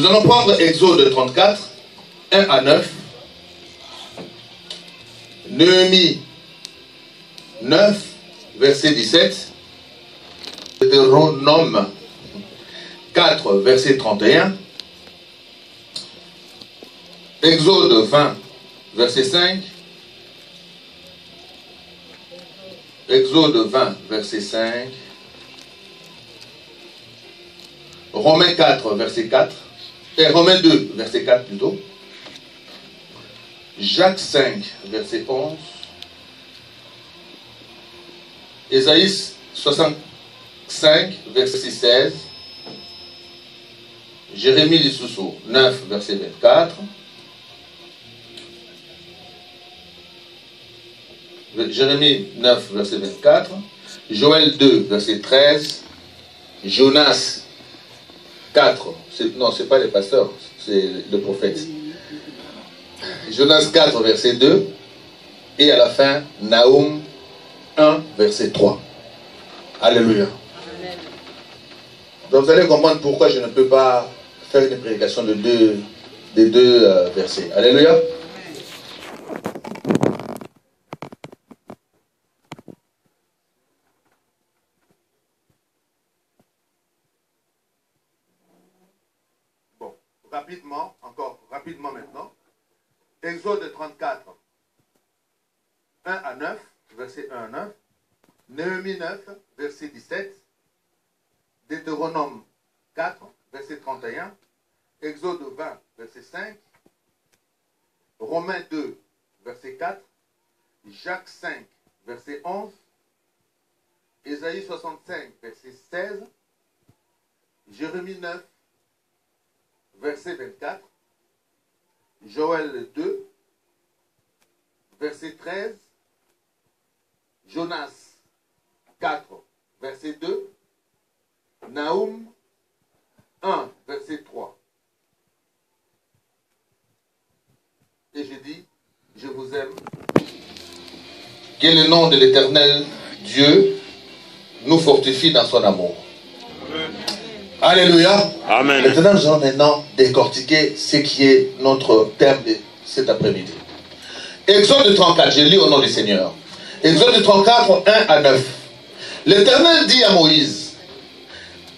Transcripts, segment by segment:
Nous allons prendre Exode 34, 1 à 9. Néhémie 9, verset 17. Deutéronome 4, verset 31. Exode 20, verset 5. Exode 20, verset 5. Romains 4, verset 4. Et Romains 2, verset 4 plutôt. Jacques 5, verset 11. Ésaïe 65, verset 16. Jérémie Lissoussou 9, verset 24. Jérémie 9, verset 24. Joël 2, verset 13. Jonas 4. Non, ce n'est pas les pasteurs, c'est le prophète. Jonas 4, verset 2. Et à la fin, Naoum 1, verset 3. Alléluia. Amen. Donc vous allez comprendre pourquoi je ne peux pas faire une prédication de des deux versets. Alléluia. Bon, rapidement, encore rapidement maintenant. Exode 34, 1 à 9, verset 1 à 9. Néhémie 9, verset 17. Deutéronome 4, verset 31. Exode 20, verset 5. Romains 2, verset 4. Jacques 5, verset 11. Ésaïe 65, verset 16. Jérémie 9, verset 24. Joël 2, verset 13. Jonas 4, verset 2. Naoum 1, verset 3. Et je dis, je vous aime. Que le nom de l'Éternel Dieu nous fortifie dans son amour. Amen. Alléluia. Amen. Maintenant, nous allons maintenant décortiquer ce qui est notre thème de cet après-midi. Exode 34, je lis au nom du Seigneur. Exode 34, 1 à 9. L'Éternel dit à Moïse,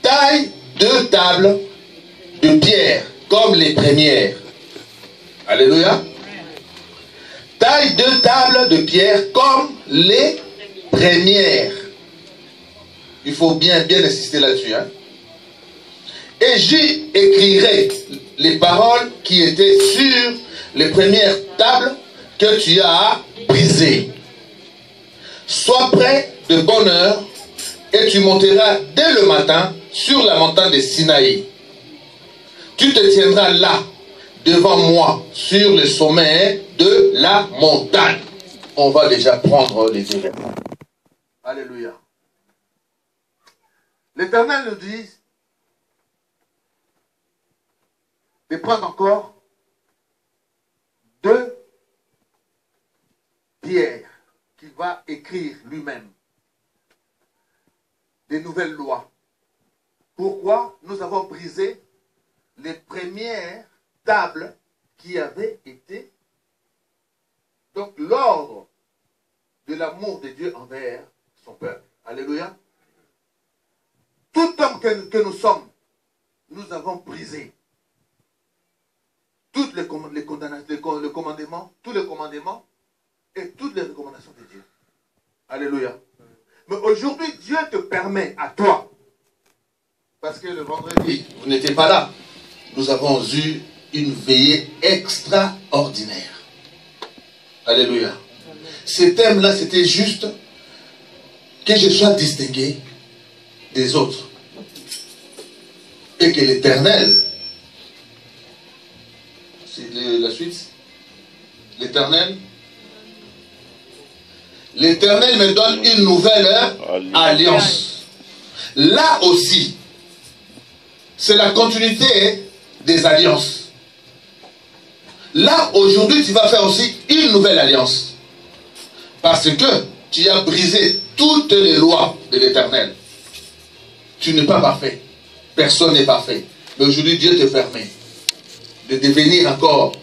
taille 2 tables de pierre comme les premières. Alléluia. Taille 2 tables de pierre comme les premières. Il faut bien insister là-dessus. Hein? Et j'y écrirai les paroles qui étaient sur les premières tables que tu as brisées. Sois prêt de bonne heure et tu monteras dès le matin sur la montagne de Sinaï. Tu te tiendras là, devant moi, sur le sommet de la montagne. On va déjà prendre les événements. Alléluia. L'Éternel nous dit de prendre encore 2 pierres qu'il va écrire lui-même. Des nouvelles lois. Pourquoi nous avons brisé les premières tables qui avaient été, donc l'ordre de l'amour de Dieu envers son peuple. Alléluia. Tout homme que nous sommes, nous avons brisé tous les commandements, tous les commandements et toutes les recommandations de Dieu. Alléluia. Mais aujourd'hui, Dieu te permet à toi, parce que le vendredi, vous n'étiez pas là, nous avons eu une veillée extraordinaire. Alléluia. Ce thème-là, c'était juste que je sois distingué des autres. Et que l'Éternel, c'est la suite, l'Éternel me donne une nouvelle alliance. Là aussi, c'est la continuité des alliances. Là, aujourd'hui, tu vas faire aussi une nouvelle alliance. Parce que tu as brisé toutes les lois de l'Éternel. Tu n'es pas parfait. Personne n'est parfait. Mais aujourd'hui, Dieu te permet de devenir encore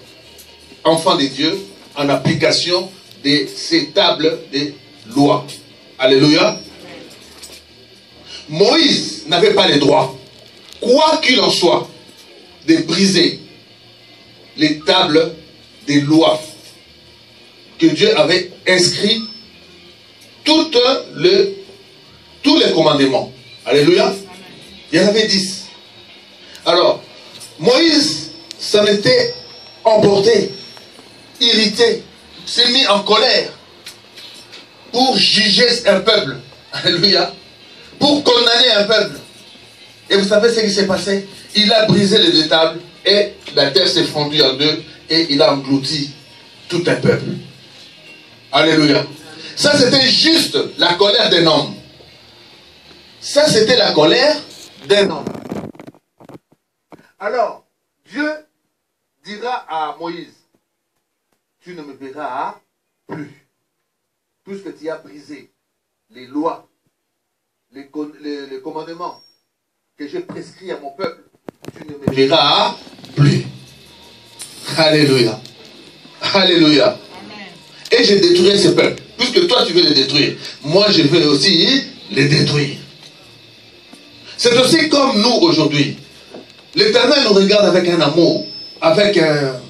enfant de Dieu en application de ces tables de loi. Alléluia. Moïse n'avait pas le droit, quoi qu'il en soit, de briser les tables des lois que Dieu avait inscrites, tous les commandements. Alléluia. Il y en avait 10. Alors, Moïse s'en était emporté, irrité, s'est mis en colère pour juger un peuple. Alléluia. Pour condamner un peuple. Et vous savez ce qui s'est passé? Il a brisé les deux tables et la terre s'est fondue en deux et il a englouti tout un peuple. Alléluia. Ça, c'était juste la colère d'un homme. Ça, c'était la colère d'un homme. Alors, Dieu dira à Moïse, tu ne me verras plus, puisque tu as brisé les lois, les commandements que j'ai prescrits à mon peuple, tu ne me verras plus. Alléluia. Alléluia. Amen. Et je détruirai ce peuple. Puisque toi tu veux les détruire, moi je veux aussi les détruire. C'est aussi comme nous aujourd'hui. L'Éternel nous regarde avec un amour, avec un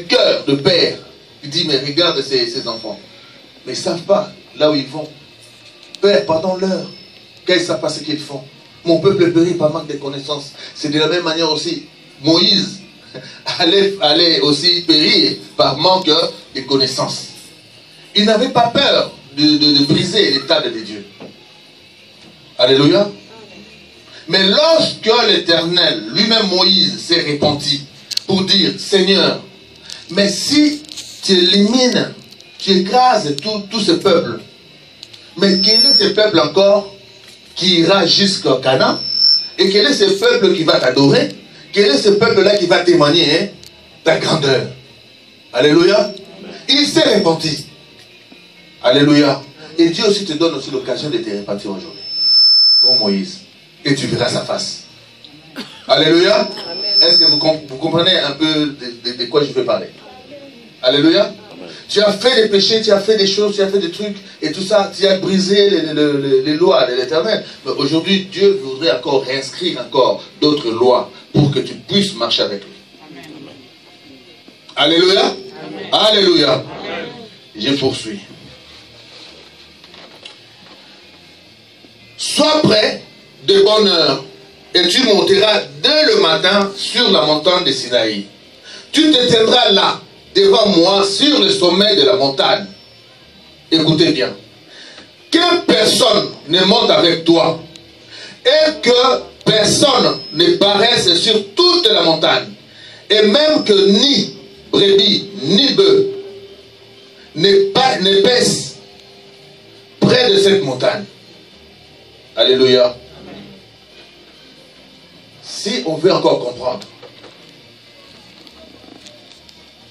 cœur de père. Il dit, mais regarde ces enfants. Mais ils ne savent pas là où ils vont. Père, pardonne-leur. Qu'ils ne savent pas ce qu'ils font. Mon peuple périt par manque de connaissances. C'est de la même manière aussi. Moïse allait aussi périr par manque de connaissances. Il n'avait pas peur de briser les tables de Dieu. Alléluia. Mais lorsque l'Éternel, lui-même Moïse, s'est repenti pour dire, Seigneur, mais si tu élimines, tu écrases tout ce peuple, mais quel est ce peuple encore qui ira jusqu'au Canaan? Et quel est ce peuple qui va t'adorer? Quel est ce peuple-là qui va témoigner ta grandeur? Alléluia. Il s'est repenti. Alléluia. Et Dieu aussi te donne aussi l'occasion de te repentir aujourd'hui. Comme Moïse. Et tu verras sa face. Alléluia. Est-ce que vous comprenez un peu de quoi je veux parler? Alléluia. Tu as fait des péchés, tu as fait des choses, tu as fait des trucs, et tout ça, tu as brisé les lois de l'Éternel. Mais aujourd'hui, Dieu voudrait encore réinscrire encore d'autres lois pour que tu puisses marcher avec lui. Amen. Alléluia. Amen. Alléluia. Amen. Je poursuis. Sois prêt de bonne heure, et tu monteras dès le matin sur la montagne de Sinaï. Tu te tiendras là, devant moi, sur le sommet de la montagne. Écoutez bien. Que personne ne monte avec toi, et que personne ne paraisse sur toute la montagne, et même que ni brebis, ni bœuf ne paissent près de cette montagne. Alléluia. Si on veut encore comprendre,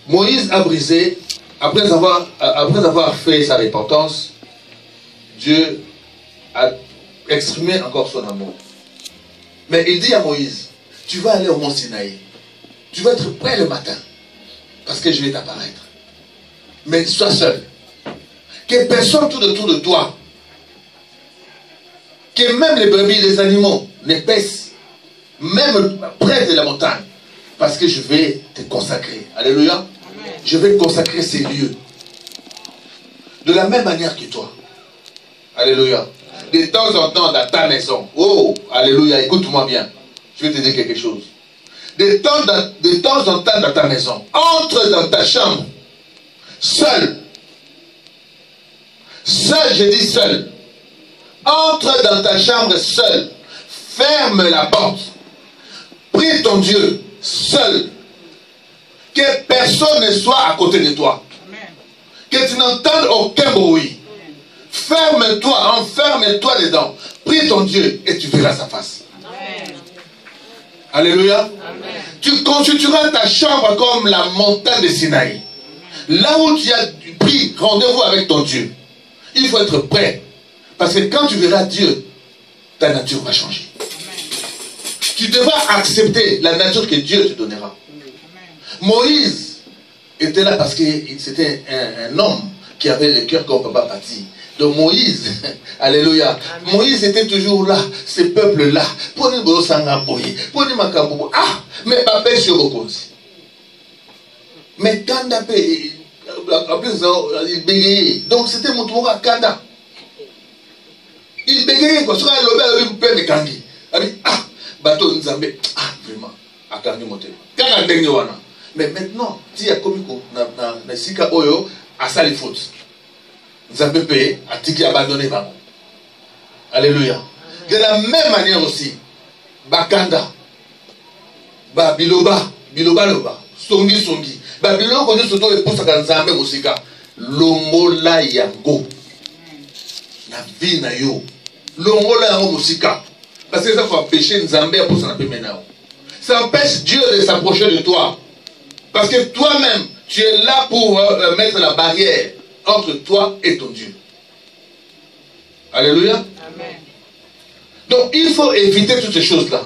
Moïse a brisé, après avoir fait sa repentance, Dieu a exprimé encore son amour. Mais il dit à Moïse, tu vas aller au mont Sinaï, tu vas être prêt le matin, parce que je vais t'apparaître. Mais sois seul. Que personne tout autour de toi, que même les brebis, les animaux ne paissent, même près de la montagne, parce que je vais te consacrer. Alléluia. Amen. Je vais consacrer ces lieux. De la même manière que toi. Alléluia. De temps en temps dans ta maison. Oh, alléluia, écoute-moi bien. Je vais te dire quelque chose. De temps en temps dans ta maison. Entre dans ta chambre. Seul. Seul, je dis seul. Entre dans ta chambre seul. Ferme la porte. Prie ton Dieu seul. Que personne ne soit à côté de toi. Amen. Que tu n'entendes aucun bruit. Ferme-toi, enferme-toi dedans. Prie ton Dieu et tu verras sa face. Amen. Alléluia. Amen. Tu constitueras ta chambre comme la montagne de Sinaï. Là où tu as pris rendez-vous avec ton Dieu. Il faut être prêt. Parce que quand tu verras Dieu, ta nature va changer. Amen. Tu devras accepter la nature que Dieu te donnera. Amen. Moïse était là parce que c'était un homme qui avait le cœur comme Papa Pati. Donc Moïse, alléluia, amen. Moïse était toujours là, ce peuple-là. Ah, mais Papa sur le mais Kanda, il bégayait. Donc c'était mon tour à Kanda. Il bégayait, quoi. Sur le père de Kangi. Ah, bateau Nzambe. Ah, vraiment. À Kangi monté. Mais maintenant, si il y a comme na Sika Oyo, à ça les fautes. Nzambe payé, à Tiki abandonné. Alléluia. De la même manière aussi, Bakanda, Biloba, Loba, Songi. Babylone connaît surtout et pour ça qu'on Nzambe Mosika. Longola yango. La vie na yo. Longola yango Mosika. Parce que ça faut empêcher Nzambe pour ça n'a pas maintenant. Ça empêche Dieu de s'approcher de toi. Parce que toi-même, tu es là pour mettre la barrière entre toi et ton Dieu. Alléluia. Amen. Donc il faut éviter toutes ces choses-là.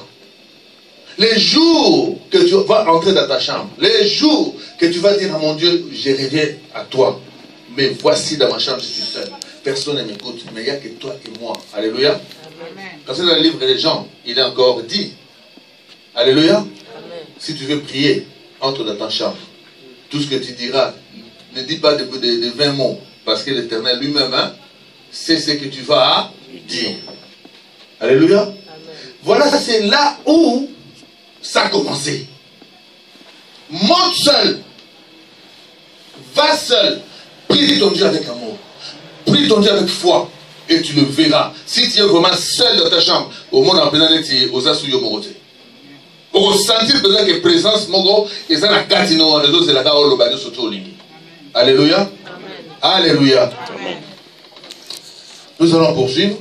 Les jours que tu vas entrer dans ta chambre, les jours que tu vas dire à mon Dieu, je reviens à toi. Mais voici dans ma chambre, je suis seul. Personne ne m'écoute, mais il n'y a que toi et moi. Alléluia. Amen. Quand c'est dans le livre des gens, il est encore dit. Alléluia. Amen. Si tu veux prier, entre dans ta chambre. Tout ce que tu diras, ne dis pas de 20 mots. Parce que l'Éternel lui-même, hein, c'est ce que tu vas dire. Alléluia. Amen. Voilà, ça c'est là où ça a commencé. Monte seul. Va seul. Prie ton Dieu avec amour. Prie ton Dieu avec foi. Et tu le verras. Si tu es vraiment seul dans ta chambre, au monde en présent, tu es aux assouillons morotés. Pour sentir peut-être que présence mogo et ça n'a qu'à tino les autres c'est la carole au surtout au lingi. Alléluia. Alléluia. Amen. Nous allons poursuivre.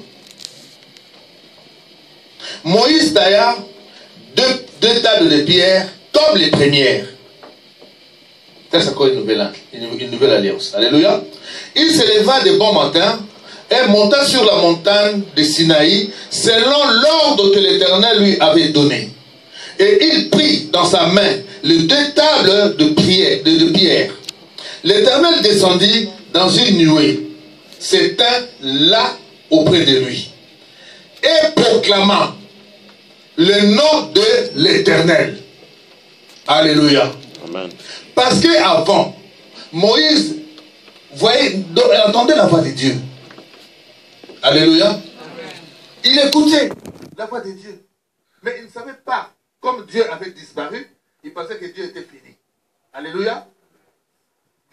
Moïse tailla deux tables de pierre comme les premières. C'est encore une nouvelle alliance. Alléluia. Il se leva de bon matin et monta sur la montagne de Sinaï selon l'ordre que l'Éternel lui avait donné. Et il prit dans sa main les deux tables de pierre. L'Éternel descendit dans une nuée, s'éteint là auprès de lui, et proclama le nom de l'Éternel. Alléluia. Amen. Parce qu'avant, Moïse entendait la voix de Dieu. Alléluia. Amen. Il écoutait la voix de Dieu, mais il ne savait pas. Comme Dieu avait disparu, il pensait que Dieu était fini. Alléluia.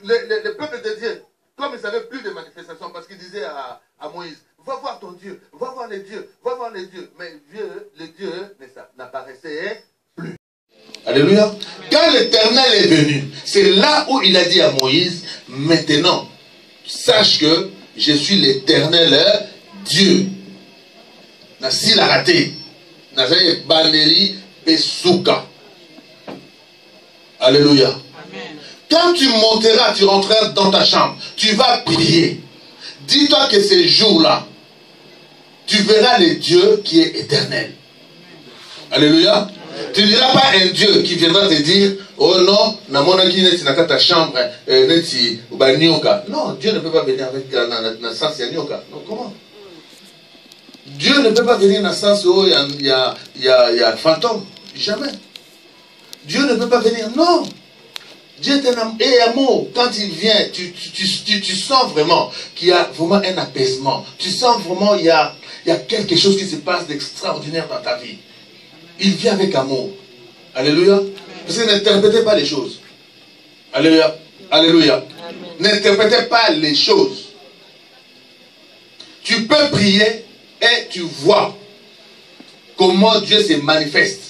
Le peuple de Dieu, comme il ne savait plus de manifestations, parce qu'il disait à Moïse, va voir ton Dieu, va voir les dieux, va voir les dieux. Mais les dieux n'apparaissaient plus. Alléluia. Quand l'Éternel est venu, c'est là où il a dit à Moïse, maintenant, sache que je suis l'Éternel Dieu. S'il a raté, Souka. Alléluia. Amen. Quand tu monteras, tu rentreras dans ta chambre, tu vas prier. Dis-toi que ces jours-là, tu verras le Dieu qui est éternel. Amen. Alléluia. Amen. Tu ne diras pas un Dieu qui viendra te dire, oh non, ta chambre, non, Dieu ne peut pas venir avec la sens nyoka. Non, comment? Dieu ne peut pas venir dans le sens où il y a fantôme. Jamais. Dieu ne peut pas venir. Non. Dieu est amour. Quand il vient, tu sens vraiment qu'il y a vraiment un apaisement. Tu sens vraiment qu'il y a quelque chose qui se passe d'extraordinaire dans ta vie. Il vient avec amour. Alléluia. Parce que n'interprétez pas les choses. Alléluia. Alléluia. N'interprétez pas les choses. Tu peux prier et tu vois comment Dieu se manifeste.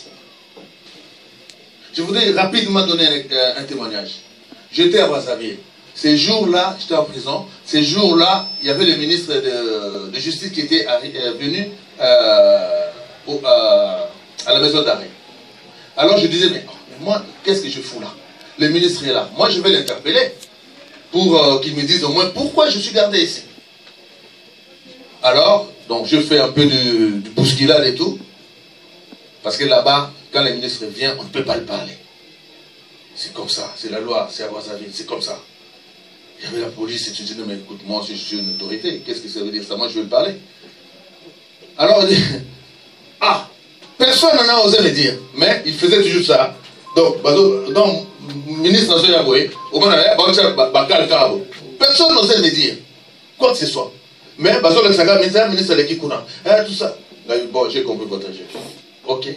Je voudrais rapidement donner un témoignage. J'étais à Brazzaville. Ces jours-là, j'étais en prison. Ces jours-là, il y avait le ministre de Justice qui était venu à la maison d'arrêt. Alors je disais, mais moi, qu'est-ce que je fous là? Le ministre est là. Moi, je vais l'interpeller pour qu'il me dise au moins pourquoi je suis gardé ici. Alors, donc je fais un peu de bousculade et tout. Parce que là-bas, quand le ministre vient, on ne peut pas le parler. C'est comme ça, c'est la loi, c'est à Brazzaville, c'est comme ça. Il y avait la police et tu dis, non mais écoute, moi je suis une autorité, qu'est-ce que ça veut dire ça? Moi je veux le parler. Alors on dit, ah, personne n'en a osé le dire, mais il faisait toujours ça. Donc, le ministre de Yaboué, personne n'osait le dire, quoi que ce soit. Mais, le ministre de Kikuna, tout ça. Bon, j'ai compris votre jeu. Ok.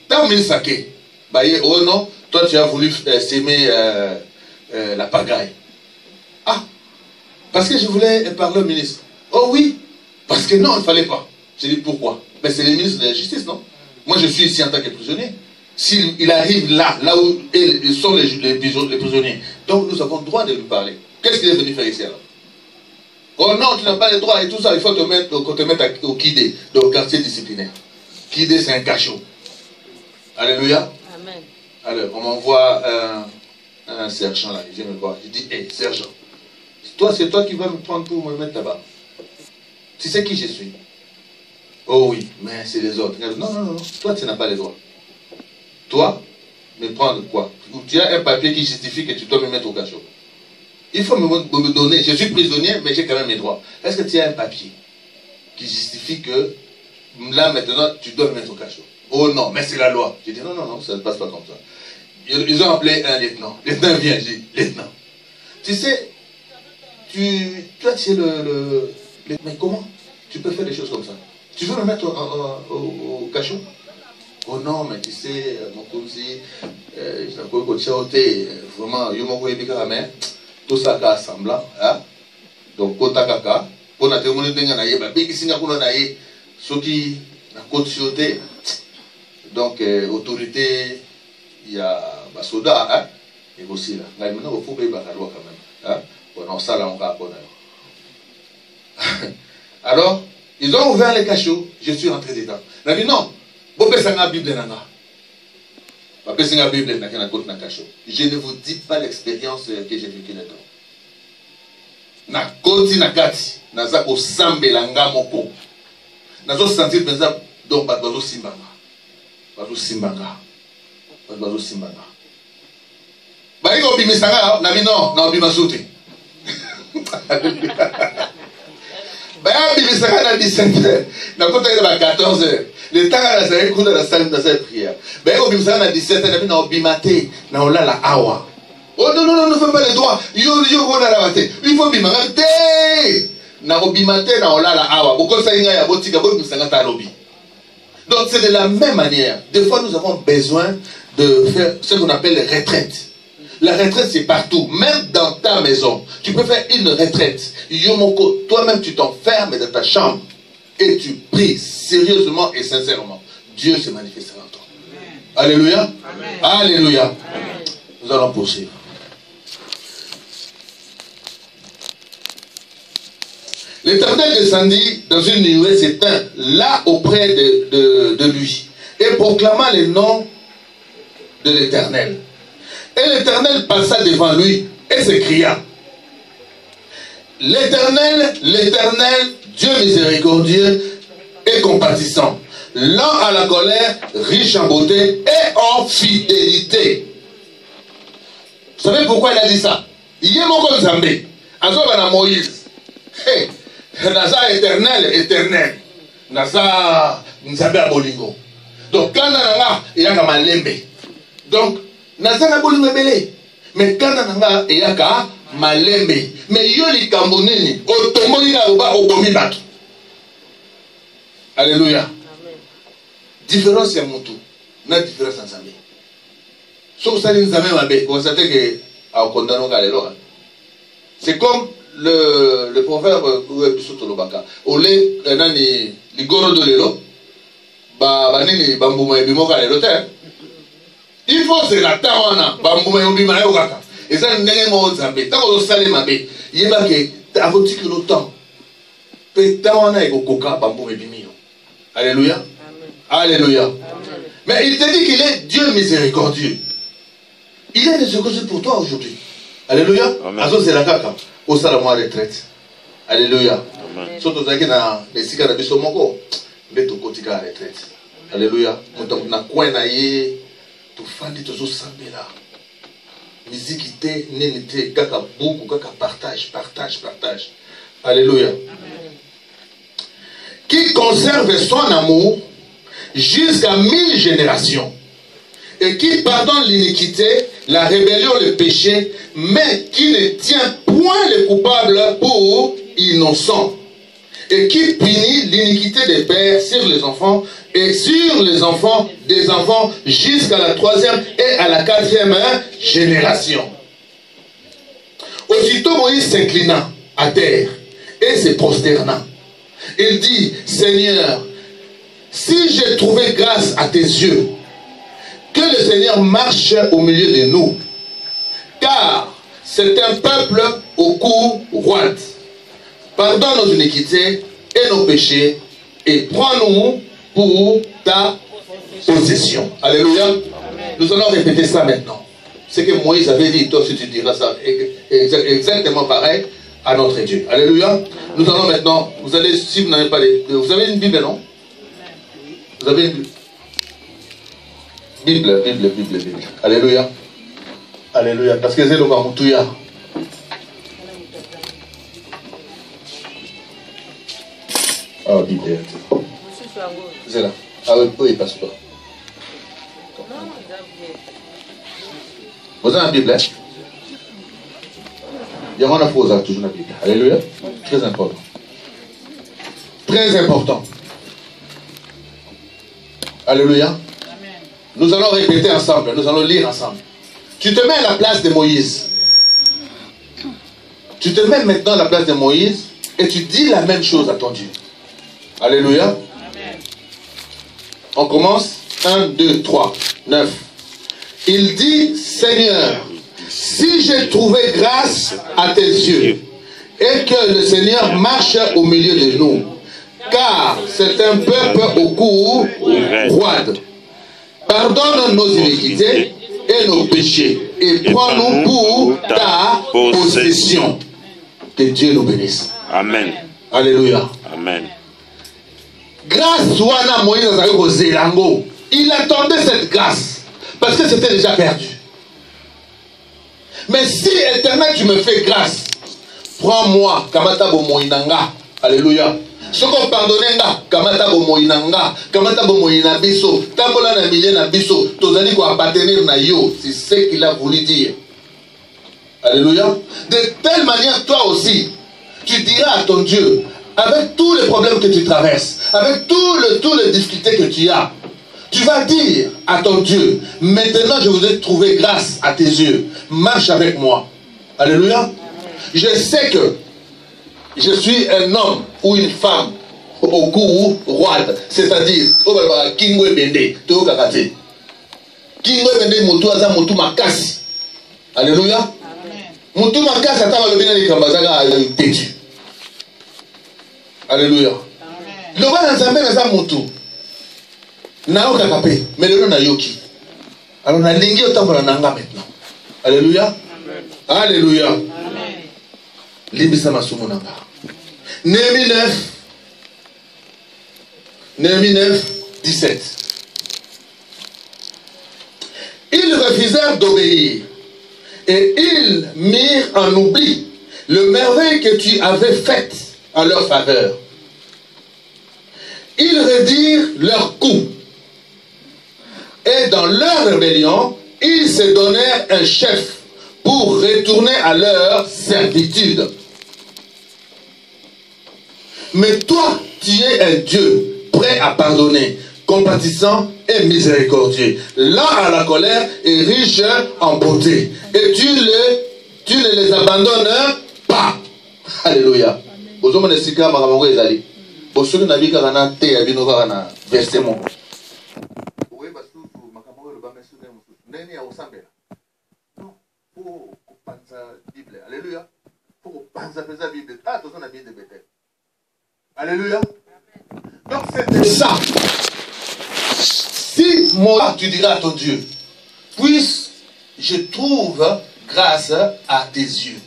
Tant le ministre Sake, oh non, toi tu as voulu s'aimer la pagaille. Ah, parce que je voulais parler au ministre. Oh oui, parce que non, il ne fallait pas. J'ai dit pourquoi? Mais c'est le ministre de la Justice, non? Moi je suis ici en tant que prisonnier. S'il arrive là où sont les prisonniers, donc nous avons le droit de lui parler. Qu'est-ce qu'il est venu faire ici alors? Oh non, tu n'as pas le droit et tout ça, il faut qu'on te mette au KIDé, donc quartier disciplinaire. KIDé, c'est un cachot. Alléluia. Amen. Alors, on m'envoie un sergent là, il vient me voir. Je dis, hé, sergent, c'est toi qui vas me prendre pour me mettre là-bas. Tu sais qui je suis? Oh oui, mais c'est les autres. Non, non, non, toi tu n'as pas les droits. Toi, me prendre quoi? Tu as un papier qui justifie que tu dois me mettre au cachot. Il faut me donner, je suis prisonnier, mais j'ai quand même mes droits. Est-ce que tu as un papier qui justifie que là maintenant tu dois me mettre au cachot? Oh non, mais c'est la loi. J'ai dit non, non, non, ça ne passe pas comme ça. Ils ont appelé un lieutenant. Lieutenant vient, j'ai dit, lieutenant. Tu sais, toi tu es mais comment tu peux faire des choses comme ça? Tu veux me mettre au cachot? Oh non, mais tu sais, mon cousin, je n'ai pas côté, vraiment, je m'en vais mais tout ça a semblant, hein? Donc, quand kaka, pour la témoigner de l'Anganaye, bah, bien qu'ici, nous avons ceux qui na côte sauté, donc, autorité, il y a Basoda, hein? Et aussi là, maintenant, il faut payer la loi quand même, hein? On ça là, on va connaître. Alors, ils ont ouvert les cachots, je suis rentré dedans. On a dit non. Je ne vous dis pas l'expérience que j'ai vécue là-dedans. Na koti na kati, naza ko sambela nga moko. Nazo sentir penza donc bazo simbanga. Bazo simbanga. Bazo simbanga. Ba iko bimisanga na bino na bimasuti. Bah, il s'est à 17h. N'a pas été à 14h. Le temps à la cour de la salle de cette prière. Bah, il s'est à 17h. Il n'a pas bimaté. N'a pas la awa. Oh non, non, non, ne fais pas les droits. Il faut bimaté. N'a pas bimaté. N'a pas la awa. Pourquoi ça y a botika bo bisanga ta lobby. Donc c'est de la même manière. Des fois nous avons besoin de faire ce qu'on appelle les retraites. La retraite, c'est partout, même dans ta maison. Tu peux faire une retraite. Yomoko, toi-même, tu t'enfermes dans ta chambre et tu pries sérieusement et sincèrement. Dieu se manifestera en toi. Amen. Alléluia. Amen. Alléluia. Amen. Nous allons poursuivre. L'Éternel descendit dans une nuée s'éteint là auprès de lui et proclama le nom de l'Éternel. Et l'Éternel passa devant lui et s'écria: L'Éternel, l'Éternel, Dieu miséricordieux et compatissant, lent à la colère, riche en beauté et en fidélité. Vous savez pourquoi il a dit ça? Il est mon Nzambé. Azoba Moïse. Hey, Naza éternel, éternel. Naza Nzambé à Bolingo. Donc quand il y a un malembe. Donc Nazana bolingo belé. Mais quand nanga eyaka malembe. Mais yoli kambonini otomoni na oba okomi bato. Alléluia. Amen. Différence ya mutu na différence ensemble. So vous savez nzambe mabe, vous savez que a condamné galelo. C'est comme le proverbe bisoto lobaka. Ole nani ligoro de lelo. Ba nini bambuma ebimo galelo te. Il faut se la tawana, bambouma yobima yokaka. Et ça n'est pas nzambe. Tant qu'on sale mabe, yeba ke avoti que le temps. Pe tawana e kokoka bambouma ebimi. Alléluia. Alléluia. Amen. Mais il te dit qu'il est Dieu miséricordieux. Il est miséricordieux pour toi aujourd'hui. Alléluia. Azo c'est la kaka. Au salamois retraite. Alléluia. Surtout zaki na nesika na biso moko, beto kotika retraite. Alléluia. Na coin na ye tofandi tozosambela miziki te nini te kaka buku kaka partage. Alléluia. Qui conserve son amour jusqu'à 1000 générations et qui pardonne l'iniquité, la rébellion, le péché, mais qui ne tient point les coupables pour innocents, et qui punit l'iniquité des pères sur les enfants et sur les enfants des enfants jusqu'à la 3e et à la 4e génération. Aussitôt Moïse s'inclina à terre et se prosterna. Il dit, Seigneur, si j'ai trouvé grâce à tes yeux, que le Seigneur marche au milieu de nous, car c'est un peuple au cou roide. Pardonne nos iniquités et nos péchés et prends-nous pour ta possession. Alléluia. Amen. Nous allons répéter ça maintenant. Ce que Moïse avait dit, toi aussi tu diras ça exactement pareil à notre Dieu. Alléluia. Nous allons maintenant, vous allez, si vous n'avez pas vous avez une Bible, non? Vous avez une Bible. Bible. Alléluia. Alléluia. Parce que c'est le Mamoutuya. Ah, Bible. C'est là. Ah oui, il passe pas. Vous avez une Bible, hein? Il y a un faux toujours la Bible. Alléluia. Très important. Très important. Alléluia. Amen. Nous allons répéter ensemble. Nous allons lire ensemble. Tu te mets à la place de Moïse. Tu te mets maintenant à la place de Moïse et tu dis la même chose à ton Dieu. Alléluia. Amen. On commence. 1, 2, 3, 9. Il dit, Seigneur, si j'ai trouvé grâce à tes yeux et que le Seigneur marche au milieu de nous, car c'est un peuple au cou roide. Pardonne nos iniquités et nos péchés et prends-nous pour ta possession. Que Dieu nous bénisse. Amen. Alléluia. Amen. Grâce wana Moïse au Zélango. Il attendait cette grâce parce que c'était déjà perdu. Mais si Éternel tu me fais grâce, prends-moi kamata bo moinanga. Alléluia. Ce qu'on pardonne kamata bo moinanga, kamata bo moina biso, tambola na milieu na biso, tozali ko appartenir na yo, c'est ce qu'il a voulu dire. Alléluia. De telle manière toi aussi, tu diras à ton Dieu, avec tous les problèmes que tu traverses, avec toutes les difficultés que tu as, tu vas dire à ton Dieu, maintenant je vous ai trouvé grâce à tes yeux, marche avec moi. Alléluia. Je sais que je suis un homme ou une femme au cou roide, c'est-à-dire, Kingwe Bende, Teokakate. Kingwe Bende, Moutou Aza, Moutou Makasi. Alléluia. Moutou Makasi, attends, le bien des Kambazaga a têtu. Alléluia. Le roi d'Anzambé n'a pas Moutou. Nao Kakape, mais le nom n'a yoki. Alors on a lingué autant pour la nanga maintenant. Alléluia. Alléluia. Amen. Libisa masumu nanga. Néhémie 9, 17. Ils refusèrent d'obéir et ils mirent en oubli le merveille que tu avais fait en leur faveur. Ils redirent leur coup et dans leur rébellion, ils se donnèrent un chef pour retourner à leur servitude. Mais toi, tu es un Dieu prêt à pardonner, compatissant et miséricordieux, lent à la colère et riche en bonté. Et tu ne les abandonnes pas. Alléluia. Alléluia. Alléluia. Donc c'était ça. Si moi tu diras à ton Dieu, puisse je trouve grâce à tes yeux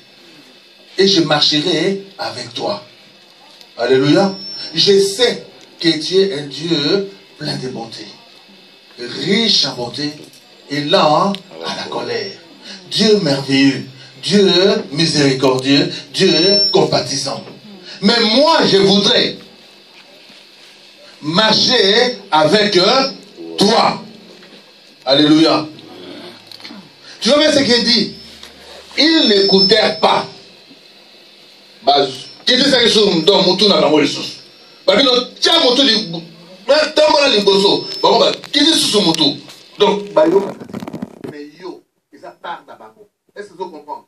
et je marcherai avec toi. Alléluia. Je sais que tu es un Dieu plein de bonté, riche en bonté et lent à la colère. Dieu merveilleux, Dieu miséricordieux, Dieu compatissant. Mais moi, je voudrais marcher avec toi. Alléluia. Tu vois bien ce qu'il dit? Ils n'écoutèrent pas. Qui dit ça que je dans mon tour dans le sous. Parce que nous tiens mon tour qui dit sous mon tour. Donc, mais yo, ils a part d'abord. Est-ce que vous comprenez?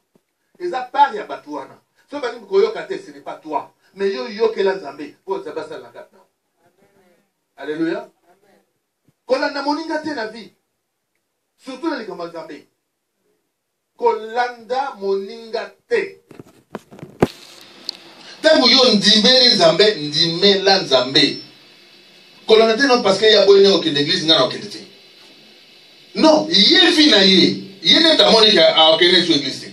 Ils a part ya batouana. Ce ce n'est pas toi. Mais yo que la Zambé pour ça passe la carte. Alléluia. Quand on a moninga te la vie. Surtout dans les commandes Zambé. Kolanda moninga te. Tant que yo ndimé Zambé, ndimé la Zambé. Kolanda te non parce qu'il y a bonne aucune église n'a aucune te. Non, yé fina yé. Yé n'est pas moninga à aucune église.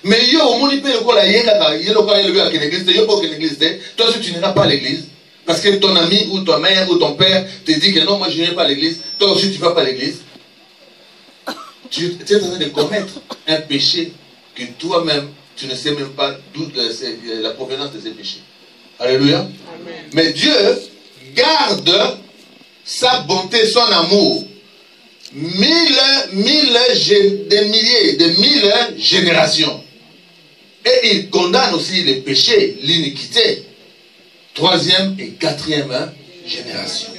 Mais yo au moni pe ko la yé kaka yé lo ka élevé à aucune église, yo pas aucune église. Toi si tu n'iras pas à l'église parce que ton ami ou ta mère ou ton père te dit que non, moi je n'irai pas à l'église, toi aussi tu vas pas à l'église. Tu es en train de commettre un péché que toi-même, tu ne sais même pas d'où la provenance de ces péchés. Alléluia. Amen. Mais Dieu garde sa bonté, son amour. Des milliers, des mille générations. Et il condamne aussi les péchés, l'iniquité. 3e et 4e génération.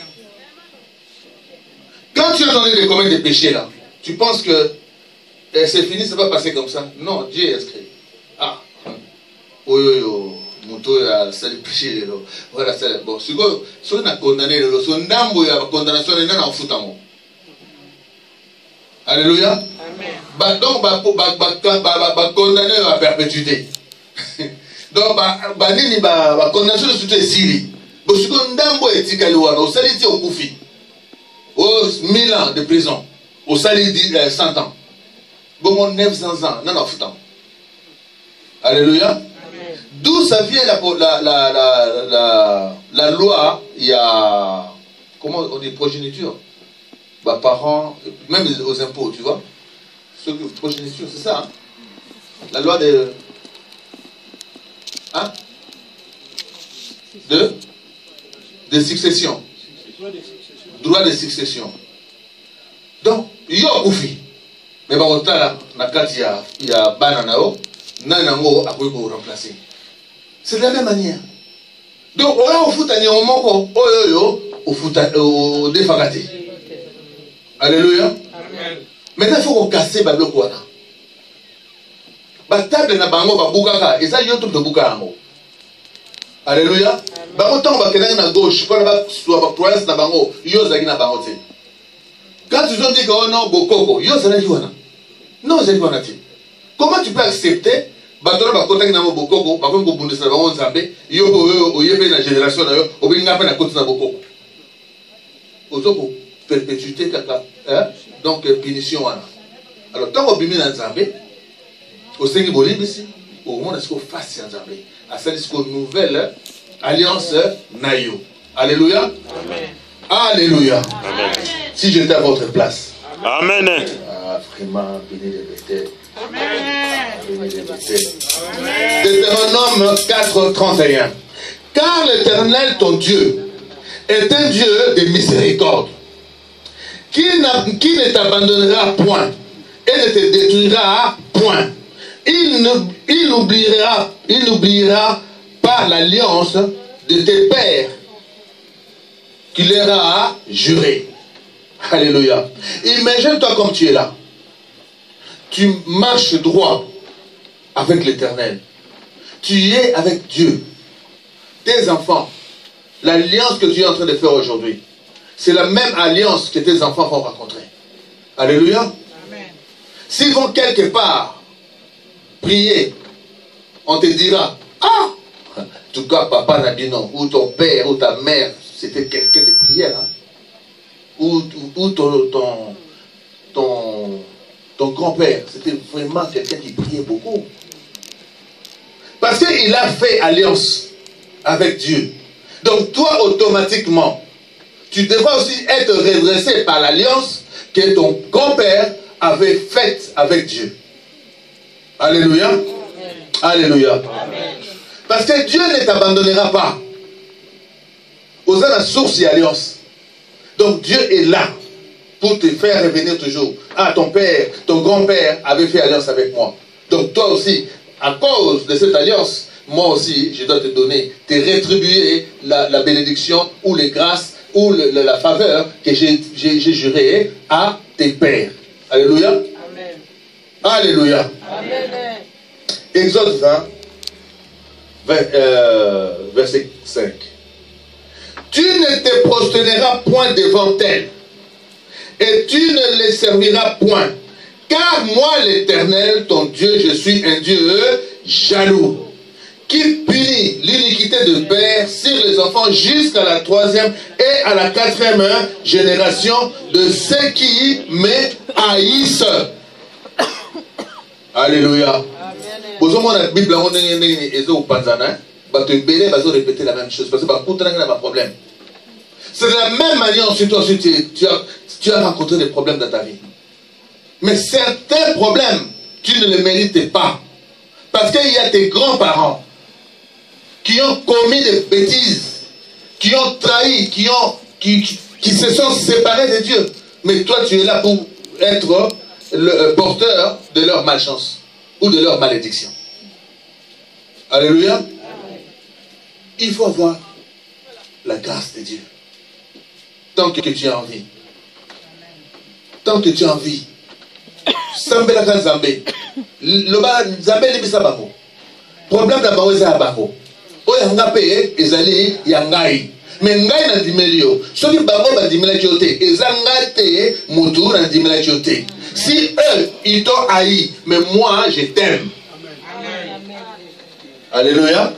Quand tu es en train de commettre des péchés là, tu penses que c'est fini, ça va passer comme ça? Non, Dieu est inscrit. Ah, moto ya sali péché lelo. Voilà ça. Bon, si on a condamné lelo, son ndambo ya condamnation n'est pas en foutamo. Alléluia. Amen. Donc condamné à perpétuité. Donc nini condamnation de toute sili. Bon, si on ndambo etikali wana, au sali ti okufi. Au 1000 ans de prison. Au salaire de 100 ans. Bon, 900 ans. Non, non, foutant. Alléluia. D'où ça vient la loi, il y a, comment on dit, progéniture. Bah, parents, même aux impôts, tu vois. Progéniture, c'est ça. Hein? La loi de... Hein? De succession. Droit de succession. Donc, yo koufi. Mais bah, au tala, il y a bananao, nanango, après pour remplacer. C'est de la même manière. Donc, on a au foot à Nyomoko, au foot au défagate. Alléluia. Amen. Maintenant, il faut qu'on casse le bloc. La table na bango, ba boukaka, et ça, il y a tout de boukango. Alléluia. Bah, autant on va qu'elle est à gauche, quand on va sur la province na bango, yo zagi na bango. Quand ils ont dit que oh non, bokoko, yo zagi wana. Non, zagi wana ti. Comment tu peux accepter? Batona ba kota na bokoko, ba ko bundisa ba on zambe, yo o yebe na génération na yo, o binga pa na kota na bokoko. Ozoko perpétuité kaka, hein? Donc punition wana. Alors tant qu'on bimi na zambe, au sengi bolibisi, au monde est-ce qu'on fasse en zambe. À celle est-ce qu'on nouvelle alliance nayo. Alléluia. Amen. Alléluia. Amen. Si j'étais à votre place. Amen. Ah, vraiment, béni les bêtes. Amen. Deutéronome 4:31. Car l'Éternel, ton Dieu, est un Dieu de miséricorde, qui ne t'abandonnera point et ne te détruira point. Il n'oubliera pas l'alliance de tes pères qu'il leur a juré. Alléluia. Imagine-toi comme tu es là. Tu marches droit avec l'Éternel. Tu es avec Dieu. Tes enfants, l'alliance que tu es en train de faire aujourd'hui, c'est la même alliance que tes enfants vont rencontrer. Alléluia. Amen. S'ils vont quelque part prier, on te dira, ah, en tout cas, papa n'a dit non, ou ton père, ou ta mère, c'était quelqu'un de prière. Hein? Ou ton grand-père, c'était vraiment quelqu'un qui priait beaucoup. Parce qu'il a fait alliance avec Dieu. Donc toi, automatiquement, tu devras aussi être redressé par l'alliance que ton grand-père avait faites avec Dieu. Alléluia. Amen. Alléluia. Amen. Parce que Dieu ne t'abandonnera pas. Aux la source et alliance. Donc Dieu est là pour te faire revenir toujours. Ah, ton père, ton grand-père avait fait alliance avec moi. Donc toi aussi, à cause de cette alliance, moi aussi, je dois te donner, te rétribuer la bénédiction ou les grâces ou la faveur que j'ai juré à tes pères. Alléluia. Amen. Alléluia. Amen. Exode 20, verset 5. Tu ne te prosterneras point devant elles, et tu ne les serviras point. Car moi, l'Éternel, ton Dieu, je suis un Dieu jaloux, qui punit l'iniquité de père sur les enfants jusqu'à la 3e et à la 4e génération de ceux qui me haïssent. Alléluia. Vous avez la Bible, répéter la même chose parce que problème. C'est de la même manière ensuite tu as rencontré des problèmes dans ta vie. Mais certains problèmes, tu ne les mérites pas. Parce qu'il y a tes grands-parents qui ont commis des bêtises, qui ont trahi, qui se sont séparés de Dieu. Mais toi, tu es là pour être le porteur de leur malchance ou de leur malédiction. Alléluia. Il faut avoir la grâce de Dieu. Tant que tu as envie. Tant que tu as envie. Sambelaka Zambé. Loba Zambé ni bisa bako. Problème d'abord c'est bako. Oya ngape ezali yangai. Mais ngai na dimelio. Soki bango ba dimela kiote, ezangate mutu na dimela kiote. Si eux ils t'ont haï, mais moi je t'aime. Alléluia. Amen.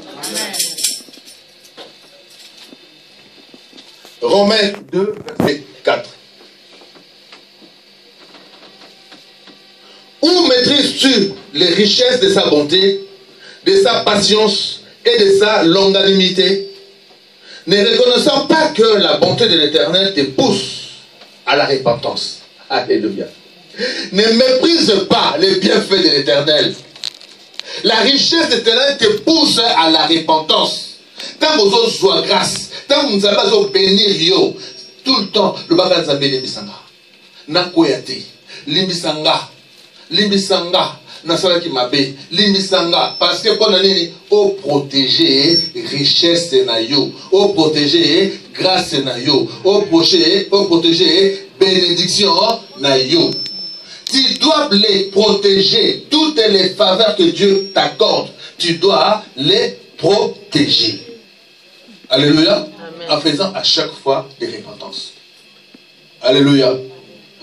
Romains 2, verset 4. Où maîtrises-tu les richesses de sa bonté, de sa patience et de sa longanimité, ne reconnaissant pas que la bonté de l'Éternel te pousse à la repentance. Alléluia. Ne méprise pas les bienfaits de l'Éternel. La richesse de l'Éternel te pousse à la repentance. Tant que vous avez grâce, tant que vous avez béni, tout le temps, le bagage de Limbisanga. Nakoyate, Limbisanga, Limbisanga, Nasala qui m'a bé, Limbisanga, parce que pendant l'année, au protéger richesse na yo, au protéger grâce na yo, au protéger bénédiction na yo. Tu dois les protéger. Toutes les faveurs que Dieu t'accorde, tu dois les protéger. Alléluia. Amen. En faisant à chaque fois des repentances. Alléluia.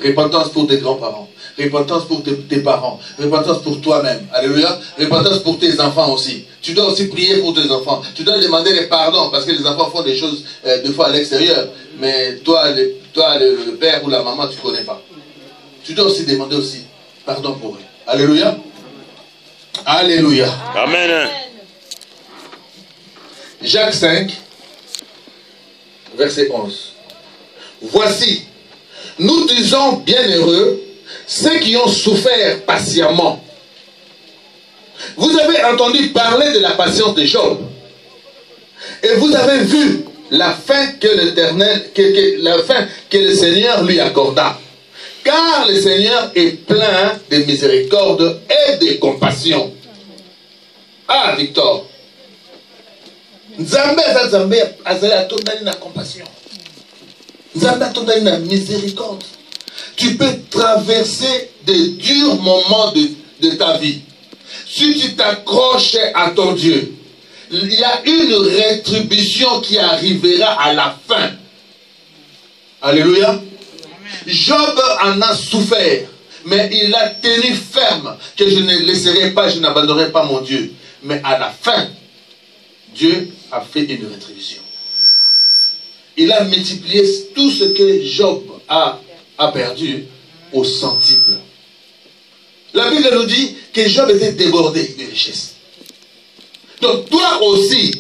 Repentance pour tes grands-parents. Repentance pour tes parents. Repentance pour toi-même. Alléluia. Repentance pour tes enfants aussi. Tu dois aussi prier pour tes enfants. Tu dois demander les pardons parce que les enfants font des choses des fois à l'extérieur. Mais toi, le père ou la maman, tu ne connais pas. Tu dois aussi demander aussi pardon pour eux. Alléluia. Alléluia. Amen. Jacques 5, verset 11. Voici, nous disons bienheureux ceux qui ont souffert patiemment. Vous avez entendu parler de la patience de Job. Et vous avez vu la fin que l'Éternel, la fin que le Seigneur lui accorda. Car le Seigneur est plein de miséricorde et de compassion. Ah, Victor. Nzambe azali atondani na compassion. Nzambe atondani na miséricorde. Tu peux traverser de durs moments de ta vie. Si tu t'accroches à ton Dieu, il y a une rétribution qui arrivera à la fin. Alléluia. Job en a souffert, mais il a tenu ferme que je ne laisserai pas, je n'abandonnerai pas mon Dieu. Mais à la fin, Dieu a fait une rétribution. Il a multiplié tout ce que Job a perdu au centuple. La Bible nous dit que Job était débordé de richesses. Donc toi aussi,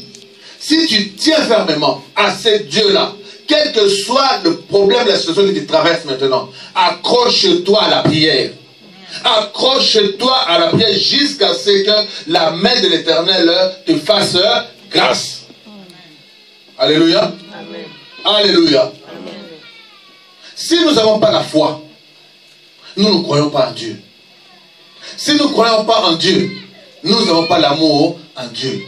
si tu tiens fermement à ce Dieu-là, quel que soit le problème, la situation que tu traverses maintenant, accroche-toi à la prière. Accroche-toi à la prière jusqu'à ce que la main de l'Éternel te fasse grâce. Alléluia. Amen. Alléluia. Amen. Si nous n'avons pas la foi, nous ne croyons pas en Dieu. Si nous ne croyons pas en Dieu, nous n'avons pas l'amour en Dieu.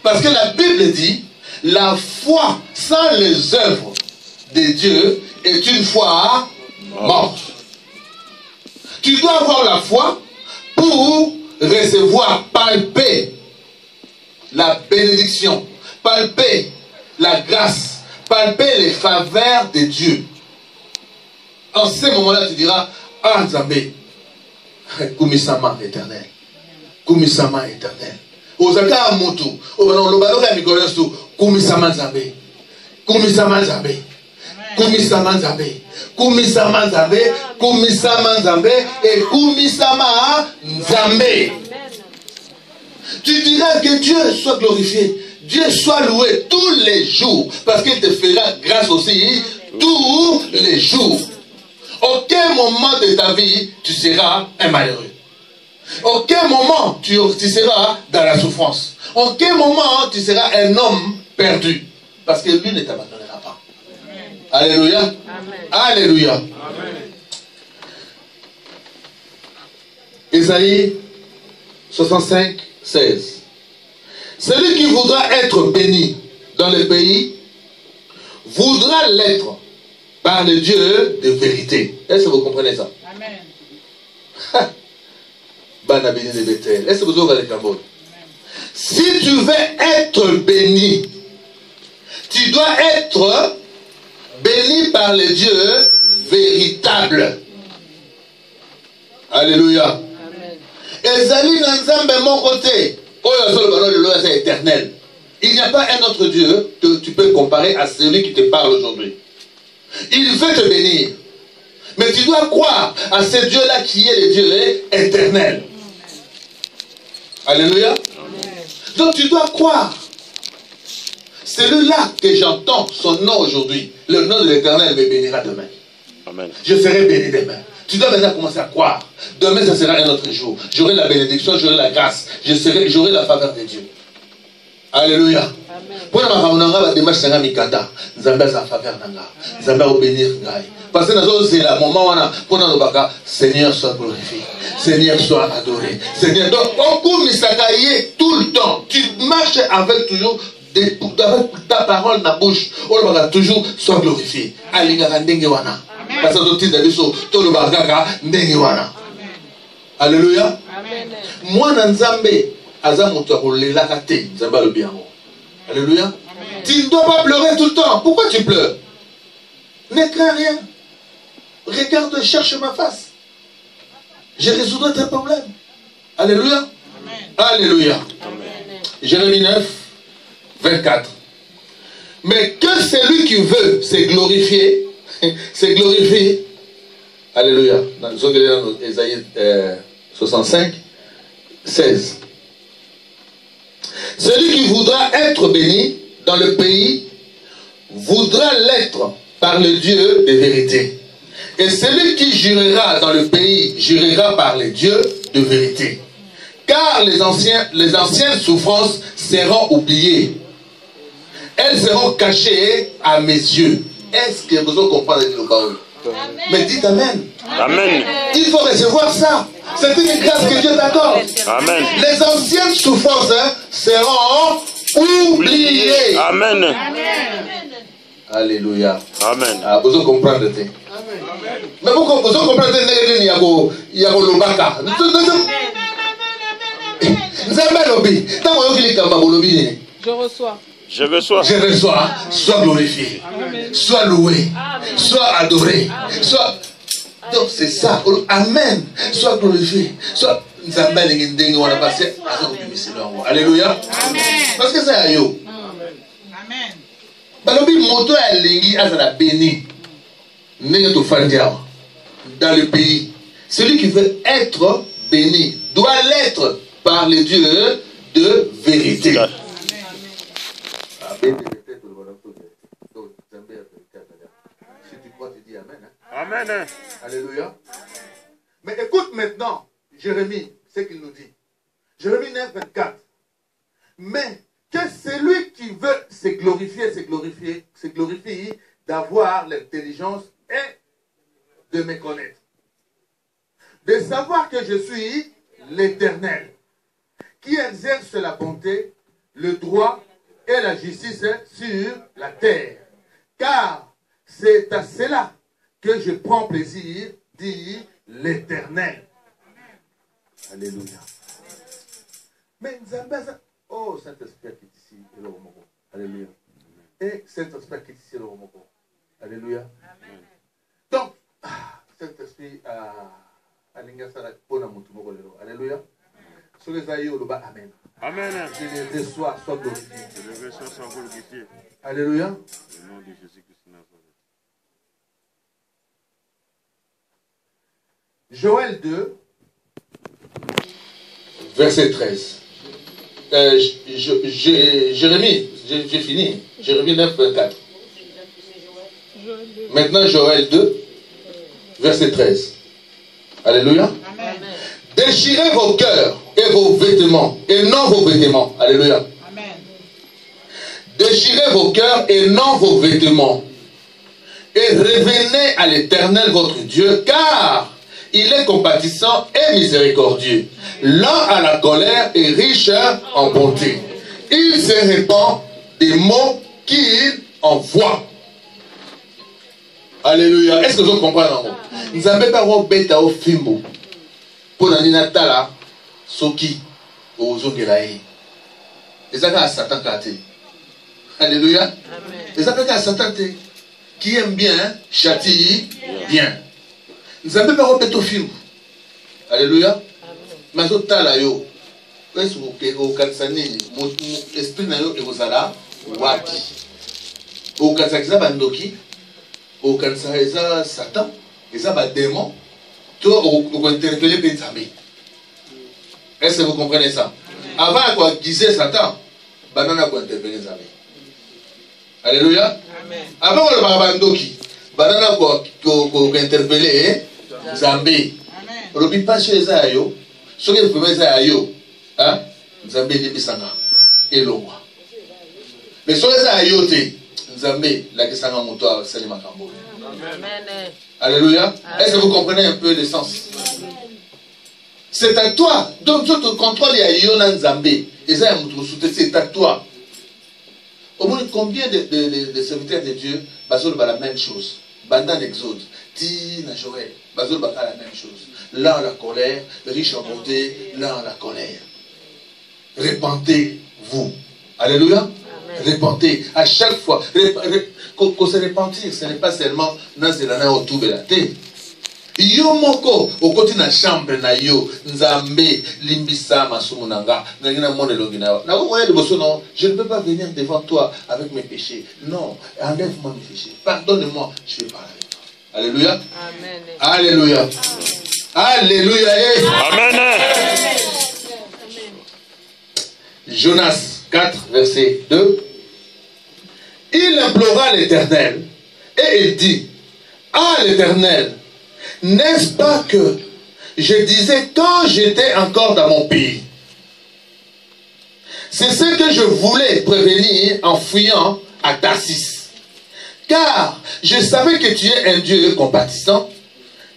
Parce que la Bible dit, la foi sans les œuvres de Dieu est une foi morte. Tu dois avoir la foi pour recevoir, palper la bénédiction, palper la grâce, palper les faveurs de Dieu. En ce moment-là, tu diras, ah Nzambé, Kumisama éternel, Kumisama éternel. Ozaka amutu, Olobaloka Mikolosu, Kumisama Nzambé, Kumisama Nzambé, Kumisama Nzambé, Kumisama Nzambé, Kumisama Nzambé et Kumisama Nzambé. Tu diras que Dieu soit glorifié, Dieu soit loué tous les jours, parce qu'il te fera grâce aussi tous les jours. Aucun moment de ta vie, tu seras un malheureux. Aucun moment, tu seras dans la souffrance. Aucun moment, tu seras un homme perdu. Parce que lui ne t'abandonnera pas. Amen. Alléluia. Amen. Alléluia. Amen. Ésaïe 65, 16. Celui qui voudra être béni dans le pays, voudra l'être par le Dieu de vérité. Est-ce que vous comprenez ça? Amen. Bana béni de Bethel. Est-ce que vous avez le Cameroun? Si tu veux être béni, tu dois être béni par le Dieu véritable. Alléluia. Ezali Nanzambe mon côté. C'est éternel. Il n'y a pas un autre Dieu que tu peux comparer à celui qui te parle aujourd'hui. Il veut te bénir. Mais tu dois croire à ce Dieu-là qui est le Dieu éternel. Alléluia. Donc tu dois croire. Celui-là que j'entends son nom aujourd'hui, le nom de l'Éternel me bénira demain. Amen. Je serai béni demain. Tu dois maintenant commencer à croire. Demain, ça sera un autre jour. J'aurai la bénédiction, j'aurai la grâce. J'aurai la faveur de Dieu. Alléluia. Pour la démarche, c'est un mikanda. Nzambe a sa faveur. Nzambe a bénir. Parce que c'est le moment où pour nous, Seigneur soit glorifié. Seigneur soit adoré. Seigneur, donc, on court misakaye tout le temps. Tu marches avec toujours avec ta parole dans la bouche. On va toujours soit glorifié. Alléluia. Parce que tout le bagaka ndengewana. Alléluia. Moi Nzambe azamuto kolela kate Nzamba le bien. Alléluia. Tu ne dois pas pleurer tout le temps. Pourquoi tu pleures? Ne crains rien. Regarde, cherche ma face. Je résoudrai tes problèmes. Alléluia. Amen. Alléluia. Amen. Jérémie 9, 24. Mais que celui qui veut se glorifier, c'est glorifié. Alléluia. Dans Ésaïe 65, 16. Celui qui voudra être béni dans le pays voudra l'être par le Dieu de vérité. Et celui qui jurera dans le pays jurera par le Dieu de vérité. Car les anciennes souffrances seront oubliées. Elles seront cachées à mes yeux. Est-ce que vous comprenez le parole? Mais dites Amen. Amen. Il faut recevoir ça. C'est une grâce que Dieu t'accorde. Amen. Les anciennes souffrances seront oubliées. Amen. Amen. Alléluia. Amen. Ah, vous comprenez. Amen. Mais vous comprenez il y a Lobaka. Je reçois. Je reçois. Je reçois. Sois glorifié. Amen. Sois loué. Amen. Sois adoré. Amen. Sois... Donc c'est ça. Amen. Sois glorifié. Sois... Alléluia. Amen. Parce que c'est à yo. Amen. Balobi moto a lingi azala béni. Dans le pays. Celui qui veut être béni doit l'être par le Dieu de vérité. Amen. Amen. Alléluia. Mais écoute maintenant, Jérémie, ce qu'il nous dit. Jérémie 9, 24. Mais que celui qui veut se glorifie d'avoir l'intelligence et de me connaître. De savoir que je suis l'Éternel, qui exerce la bonté, le droit et la justice sur la terre. Car c'est à cela que je prends plaisir, dit l'Éternel. Alléluia. Mais Nzambeza, oh Saint-Esprit qui est ici, et le Romoko. Alléluia. Et Saint-Esprit qui est ici, le Romoko. Alléluia. Donc, Saint-Esprit a l'ingasa pour la mutumoko. Alléluia. Sur les aïeux, le bas, Amen. Amen. Je les reçois, sois glorifié. Alléluia. Au nom de Jésus-Christ de Nazareth. Joël 2, verset 13. Jérémie, j'ai fini. Jérémie 9, 24. Maintenant, Joël 2, verset 13. Alléluia. Amen. Déchirez vos cœurs et vos vêtements, et non vos vêtements. Alléluia. Amen. Déchirez vos cœurs et non vos vêtements, et revenez à l'Éternel votre Dieu, car il est compatissant et miséricordieux, lent à la colère et riche en bonté. Il se répand des mots qu'il envoie. Alléluia. Est-ce que vous comprenez? Nous n'avons pas bêta au fimbo. Pour la ninatala, soki, au zongelaï. Et ça va à Satan kate. Alléluia. Et ça va à Satan qui aime bien, châtie bien. Nous n'avons pas bêta au fimbo. Alléluia. Mais au tala yo. Est-ce que au kansani, mon esprit na yo et vos ala, waki. Au kansakisa bandoki. Au kansakisa Satan. Et ça va démon. Toi, vous interpellez Benzamé. Est-ce que vous comprenez ça? Avant qu'on disait Satan, banana qu'on interpellé Benzamé. Alléluia. Avant qu'on le babandoki, banana qu'on interpellé Zambé. On ne pas chez les aïeux. Ce que vous faites les aïeux, Zambé est bisanga et le roi. Mais sur les aïeux, Zambé, la question à mon toit, c'est le macambo. Amen. Alléluia. Est-ce que vous comprenez un peu le sens? C'est à toi. Donc, tu te contrôles, il y a Yonan Zambé. Et ça, c'est à toi. Au moins, combien de serviteurs de Dieu, Basol va la même chose. Bandan Exode, Tina Joël, Basol va la même chose. Là, la colère, riche en bonté, là, la colère. Répentez-vous. Alléluia. Répentez. À chaque fois. Qu'on se repentir, ce n'est pas seulement dans ce autour de la tête. Yo moko, au côté de la chambre, na yo, nzambe, limbisa, masumunanga, nangina mone longina. Je ne peux pas venir devant toi avec mes péchés. Non, enlève-moi mes péchés. Pardonne-moi, je vais parler avec toi. Alléluia. Amen. Alléluia. Alléluia. Amen. Jonas 4, verset 2. Il implora l'Éternel et il dit: ah l'Éternel, n'est-ce pas que je disais quand j'étais encore dans mon pays? C'est ce que je voulais prévenir en fuyant à Tarsis. Car je savais que tu es un Dieu compatissant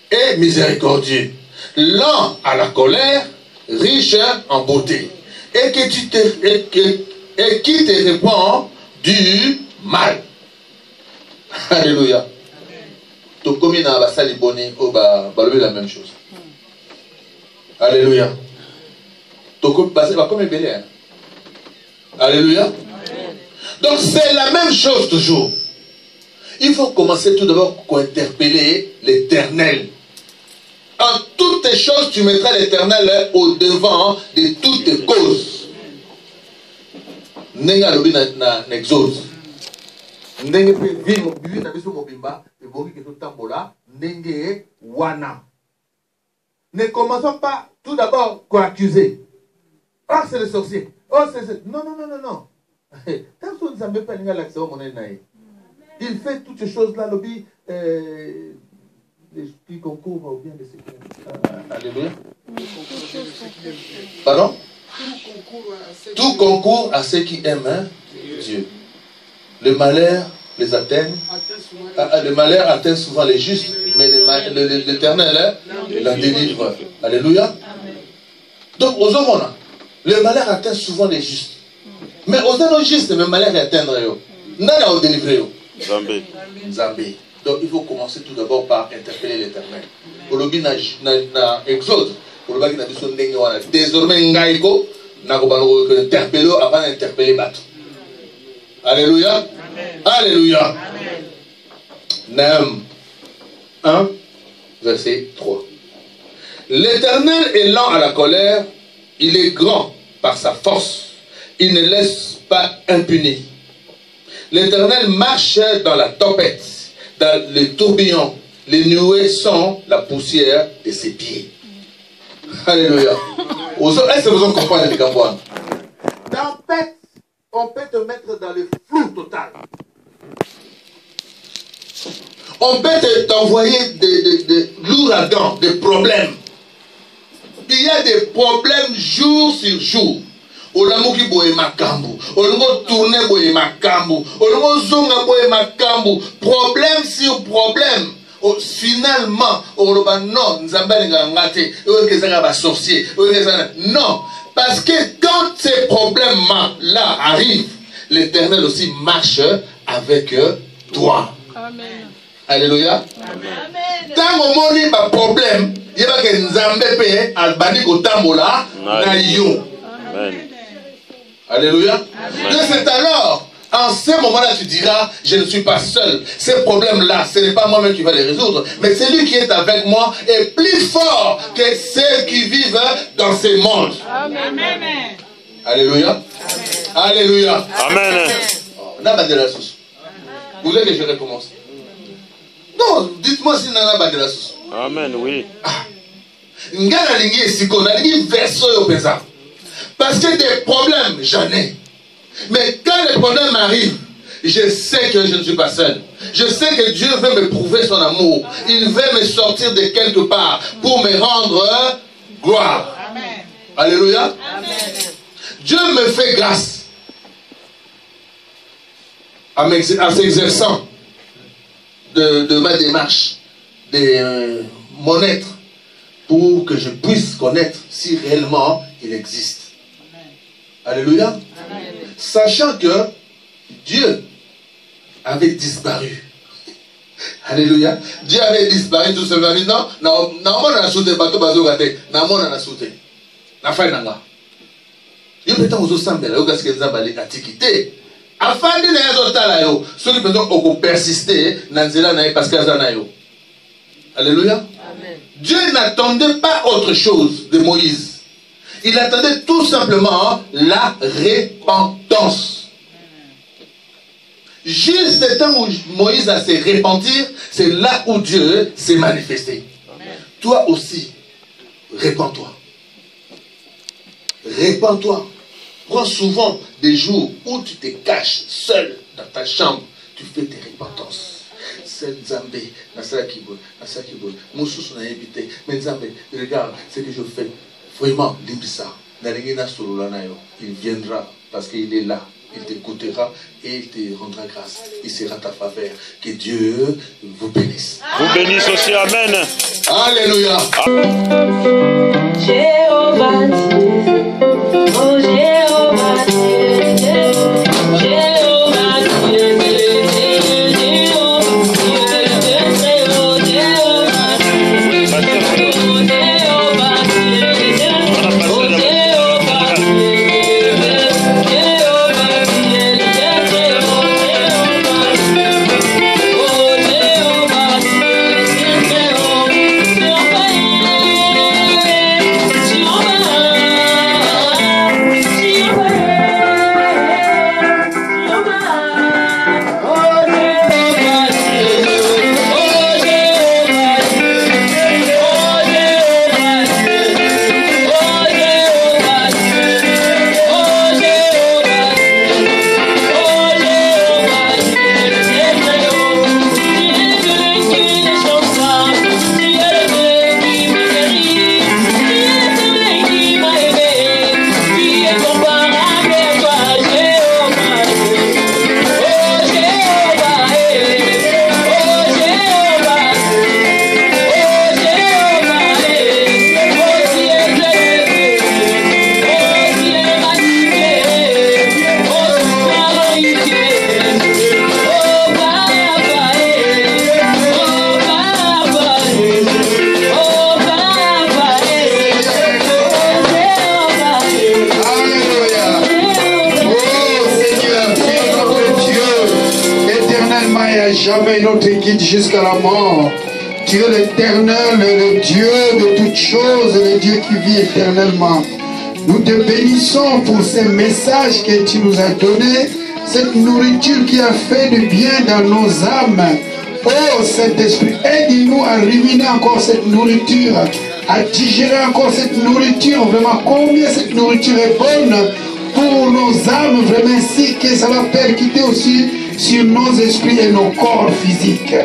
et miséricordieux, lent à la colère, riche en beauté, et qui te répand du mal. Alléluia. Tout comme il y a la salle bonne, on va la même chose. Alléluia. Tout comme il y a Alléluia. Donc c'est la même chose toujours. Il faut commencer tout d'abord à interpeller l'Éternel. En toutes les choses, tu mettras l'Éternel au devant de toutes tes causes. Nenga lobi na Exode. Ndenge pe vivi na biso mobimba eboki ke totambola ndenge wana. Ne commençons pas tout d'abord à accuser. Ah, c'est le sorcier. Oh, c'est... Non. Il fait toutes ces choses-là, lobby. qui concourent au bien de ceux qui aiment. Alléluia. Pardon? Tout concourt à ceux qui aiment Dieu. Le malheur les atteint. Le malheur atteint souvent les justes, mais l'Éternel la délivre. Alléluia. Donc, aux hommes, le malheur atteint souvent les justes. Mais aux hommes justes, le malheur atteindra. N'a pas délivré. Zambé. Donc, il faut commencer tout d'abord par interpeller l'Éternel. Pour le bien, Exode. Pour le bien, désormais, Ngaïko, n'a pas interpellé avant d'interpeller Bateau. Alléluia. Amen. Alléluia. Nahum 1, verset 3. L'Éternel est lent à la colère, il est grand par sa force, il ne laisse pas impuni. L'Éternel marche dans la tempête, dans les tourbillons, les nuées sont la poussière de ses pieds. Alléluia. Est-ce que vous comprenez les Gambois? Tempête, on peut te mettre dans le flou total. On peut t'envoyer des l'ouragan, des problèmes. Il y a des problèmes jour sur jour. Olamuki boye makambu, olongo tourner boye makambu, olongo zonga boye makambu, problème sur problème. Finalement, oloba non, nzamba ngangate, okezanga ba sorcier, non, parce que quand ces problèmes-là arrivent, l'Éternel aussi marche avec toi. Amen. Alléluia. Amen. Tant au monde il y a un problème, il y a que nzambe pe albani ko tambola na yo. Amen. Alléluia. Donc c'est alors, en ce moment-là, tu diras, je ne suis pas seul. Ces problèmes-là, ce n'est pas moi-même qui va les résoudre, mais celui qui est avec moi est plus fort que ceux qui vivent dans ces mondes. Amen. Alléluia. Amen. Alléluia. Amen. Vous voulez que je recommence? Non, dites-moi si Nana bat de la sauce. Amen, oui. Ngana lingi sikona lingi verso yo pesa. Parce que des problèmes, j'en ai. Mais quand les problèmes arrivent, je sais que je ne suis pas seul. Je sais que Dieu veut me prouver son amour. Il veut me sortir de quelque part pour me rendre gloire. Amen. Alléluia. Amen. Dieu me fait grâce en s'exerçant de ma démarche, de mon être, pour que je puisse connaître si réellement il existe. Alléluia. Amen. Sachant que Dieu avait disparu. Alléluia. Dieu avait disparu tout simplement. Non, on a sauté bateau bateau gâté. Non, on a sauté. La fin nanga. Yo peut-être aux ensemble là, parce que nous avons les antiquités. Afin de les autres là yo, ceux qui peuvent donc persister dans cela parce que ça na yo. Alléluia. Amen. Dieu n'attendait pas autre chose de Moïse. Il attendait tout simplement la repentance. Juste le temps où Moïse a se repentir, c'est là où Dieu s'est manifesté. Amen. Toi aussi, répands-toi. Répands-toi. Prends souvent des jours où tu te caches seul dans ta chambre. Tu fais tes repentances. C'est Nzambé, Nasakibo, Moussous n'a évité. Mais Nzambé, regarde ce que je fais. Vraiment, Libisa, il viendra parce qu'il est là. Il t'écoutera et il te rendra grâce. Il sera ta faveur. Que Dieu vous bénisse. Vous bénisse aussi. Amen. Alléluia. Jéhovah, oh Jéhovah, Jehovah, jamais notre guide jusqu'à la mort. Tu es l'Éternel, le Dieu de toutes choses, le Dieu qui vit éternellement. Nous te bénissons pour ces messages que tu nous as donnés, cette nourriture qui a fait du bien dans nos âmes. Oh Saint-Esprit, aide-nous à ruminer encore cette nourriture, à digérer encore cette nourriture, vraiment combien cette nourriture est bonne pour nos âmes, vraiment ainsi que ça va percuter aussi sur nos esprits et nos corps physiques.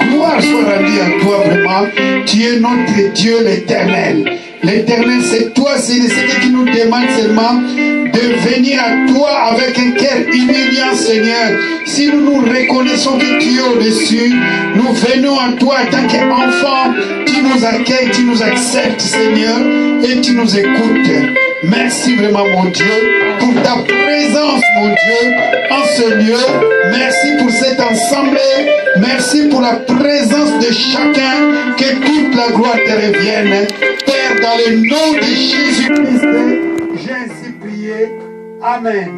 Gloire soit rendue à toi vraiment, tu es notre Dieu l'Éternel. L'Éternel, c'est toi, c'est ce que tu nous demandes seulement, de venir à toi avec un cœur humiliant, Seigneur. Si nous nous reconnaissons que tu es au-dessus, nous venons à toi en tant qu'enfants, tu nous accueilles, tu nous acceptes, Seigneur, et tu nous écoutes. Merci vraiment, mon Dieu, pour ta présence, mon Dieu, en ce lieu. Merci pour cet assemblée. Merci pour la présence de chacun. Que toute la gloire te revienne. Père, dans le nom de Jésus-Christ, j'ai ainsi prié. Amen.